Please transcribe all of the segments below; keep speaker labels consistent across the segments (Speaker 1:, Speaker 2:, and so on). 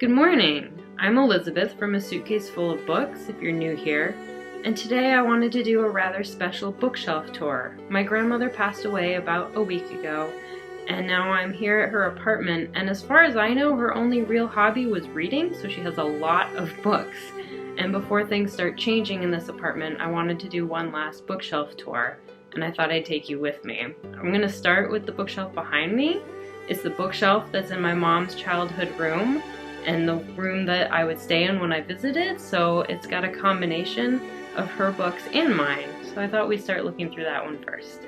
Speaker 1: Good morning! I'm Elizabeth from A Suitcase Full of Books, if you're new here, and today I wanted to do a rather special bookshelf tour. My grandmother passed away about a week ago, and now I'm here at her apartment, and as far as I know, her only real hobby was reading, so she has a lot of books. And before things start changing in this apartment, I wanted to do one last bookshelf tour, and I thought I'd take you with me. I'm going to start with the bookshelf behind me. It's the bookshelf that's in my mom's childhood room, and the room that I would stay in when I visited, so it's got a combination of her books and mine. So I thought we'd start looking through that one first.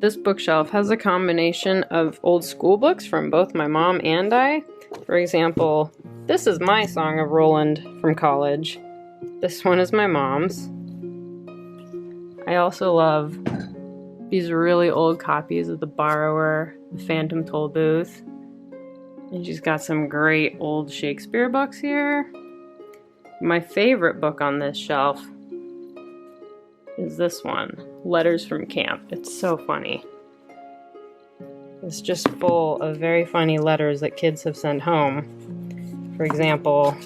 Speaker 1: This bookshelf has a combination of old school books from both my mom and I. For example, this is my Song of Roland from college. This one is my mom's. I also love these really old copies of The Borrower, The Phantom Tollbooth. And she's got some great old Shakespeare books here. My favorite book on this shelf is this one, Letters from Camp. It's so funny. It's just full of very funny letters that kids have sent home. For example,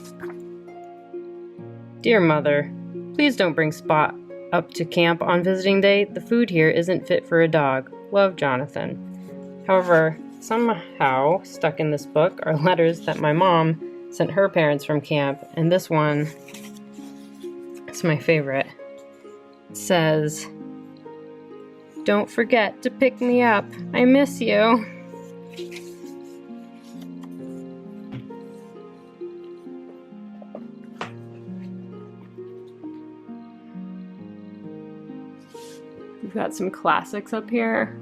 Speaker 1: Dear Mother, please don't bring Spot up to camp on visiting day. The food here isn't fit for a dog. Love, Jonathan. However, somehow stuck in this book are letters that my mom sent her parents from camp, and this one is my favorite. Says, don't forget to pick me up. I miss you. We've got some classics up here.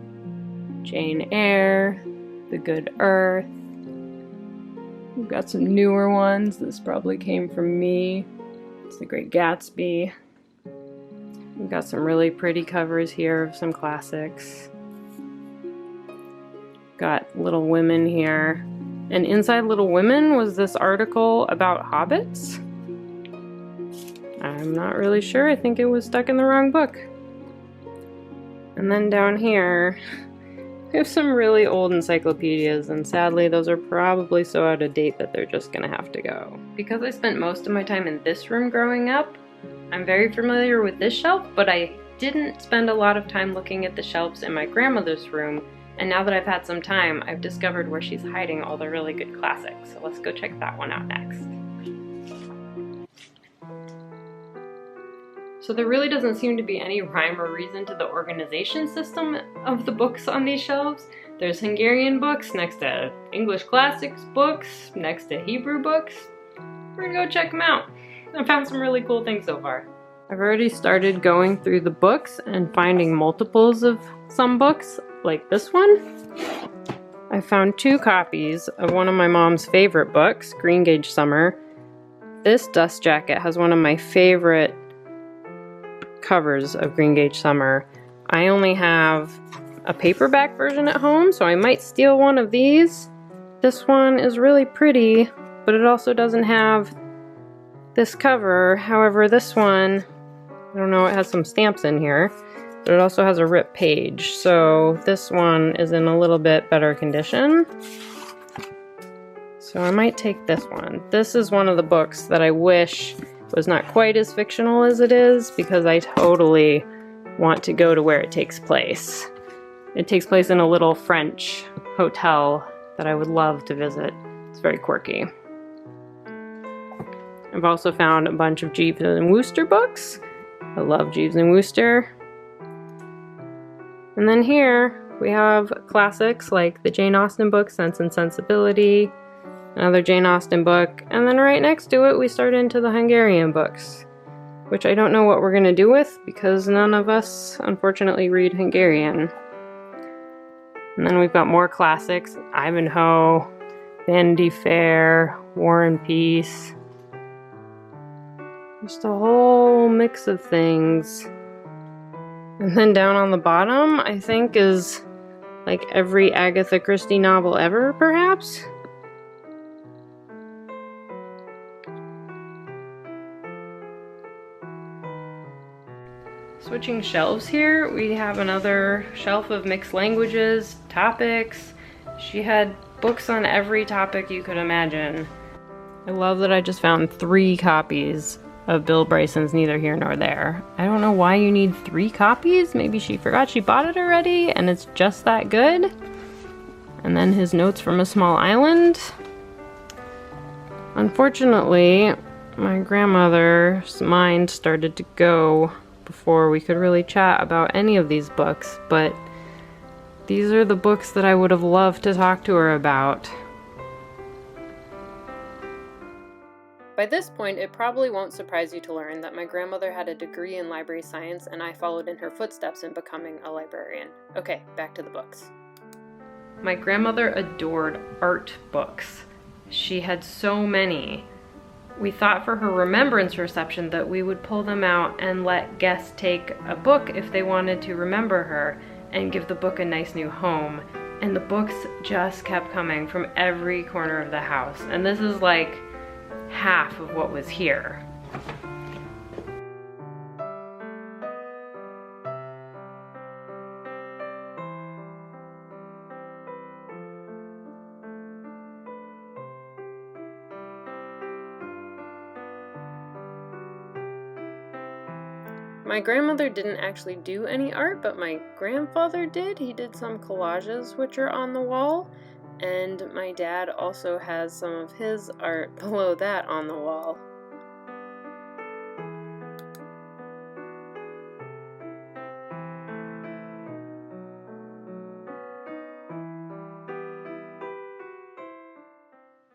Speaker 1: Jane Eyre, The Good Earth. We've got some newer ones. This probably came from me. It's The Great Gatsby. We've got some really pretty covers here of some classics. Got Little Women here. And inside Little Women was this article about hobbits. I'm not really sure. I think it was stuck in the wrong book. And then down here, we have some really old encyclopedias, and sadly those are probably so out of date that they're just gonna have to go. Because I spent most of my time in this room growing up, I'm very familiar with this shelf, but I didn't spend a lot of time looking at the shelves in my grandmother's room, and now that I've had some time, I've discovered where she's hiding all the really good classics, so let's go check that one out next. So there really doesn't seem to be any rhyme or reason to the organization system of the books on these shelves. There's Hungarian books next to English classics books, next to Hebrew books. We're gonna go check them out. I found some really cool things so far. I've already started going through the books and finding multiples of some books, like this one. I found 2 copies of one of my mom's favorite books, Green Gage Summer. This dust jacket has one of my favorite covers of Green Gage Summer. I only have a paperback version at home, so I might steal one of these. This one is really pretty, but it also doesn't have this cover. However, this one, I don't know, it has some stamps in here, but it also has a ripped page. So this one is in a little bit better condition. So I might take this one. This is one of the books that I wish was not quite as fictional as it is, because I totally want to go to where it takes place. It takes place in a little French hotel that I would love to visit. It's very quirky. I've also found a bunch of Jeeves and Wooster books. I love Jeeves and Wooster. And then here we have classics like the Jane Austen book, Sense and Sensibility, another Jane Austen book, and then right next to it we start into the Hungarian books, which I don't know what we're gonna do with because none of us unfortunately read Hungarian. And then we've got more classics, Ivanhoe, Vanity Fair, War and Peace. Just a whole mix of things. And then down on the bottom, I think, is like every Agatha Christie novel ever, perhaps? Switching shelves here, we have another shelf of mixed languages, topics. She had books on every topic you could imagine. I love that I just found 3 copies of Bill Bryson's Neither Here Nor There. I don't know why you need 3 copies. Maybe she forgot she bought it already and it's just that good. And then his Notes from a Small Island. Unfortunately, my grandmother's mind started to go before we could really chat about any of these books, but these are the books that I would have loved to talk to her about. By this point, it probably won't surprise you to learn that my grandmother had a degree in library science and I followed in her footsteps in becoming a librarian. Okay, back to the books. My grandmother adored art books. She had so many. We thought for her remembrance reception that we would pull them out and let guests take a book if they wanted to remember her and give the book a nice new home. And the books just kept coming from every corner of the house. And this is like half of what was here. My grandmother didn't actually do any art, but my grandfather did. He did some collages which are on the wall, and my dad also has some of his art below that on the wall.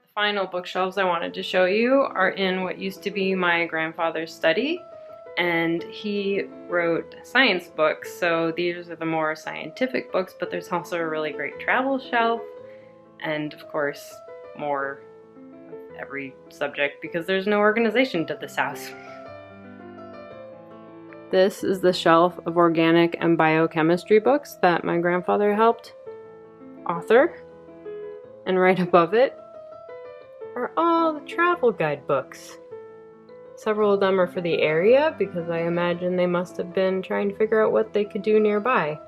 Speaker 1: The final bookshelves I wanted to show you are in what used to be my grandfather's study. And he wrote science books, so these are the more scientific books, but there's also a really great travel shelf, and of course, more of every subject because there's no organization to this house. This is the shelf of organic and biochemistry books that my grandfather helped author, and right above it are all the travel guide books. Several of them are for the area because I imagine they must have been trying to figure out what they could do nearby.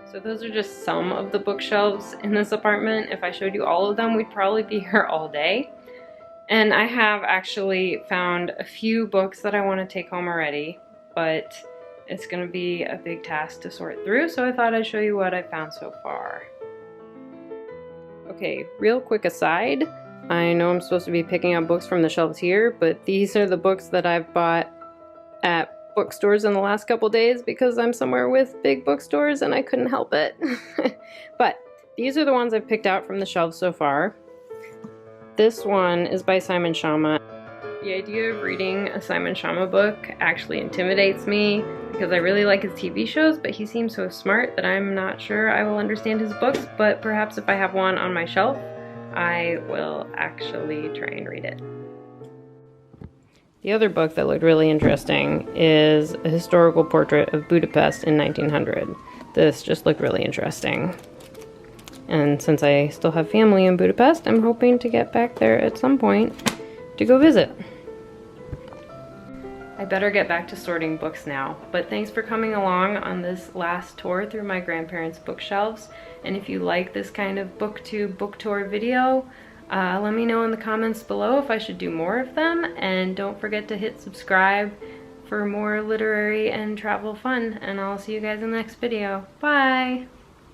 Speaker 1: So those are just some of the bookshelves in this apartment. If I showed you all of them, we'd probably be here all day. And I have actually found a few books that I want to take home already, but it's going to be a big task to sort through, so I thought I'd show you what I found so far. Okay, real quick aside, I know I'm supposed to be picking up books from the shelves here, but these are the books that I've bought at bookstores in the last couple days because I'm somewhere with big bookstores and I couldn't help it. But these are the ones I've picked out from the shelves so far. This one is by Simon Schama. The idea of reading a Simon Schama book actually intimidates me because I really like his TV shows, but he seems so smart that I'm not sure I will understand his books, but perhaps if I have one on my shelf, I will actually try and read it. The other book that looked really interesting is a historical portrait of Budapest in 1900. This just looked really interesting. And since I still have family in Budapest, I'm hoping to get back there at some point to go visit. I better get back to sorting books now, but thanks for coming along on this last tour through my grandparents' bookshelves. And if you like this kind of booktube book tour video, let me know in the comments below if I should do more of them, and don't forget to hit subscribe for more literary and travel fun, and I'll see you guys in the next video. Bye!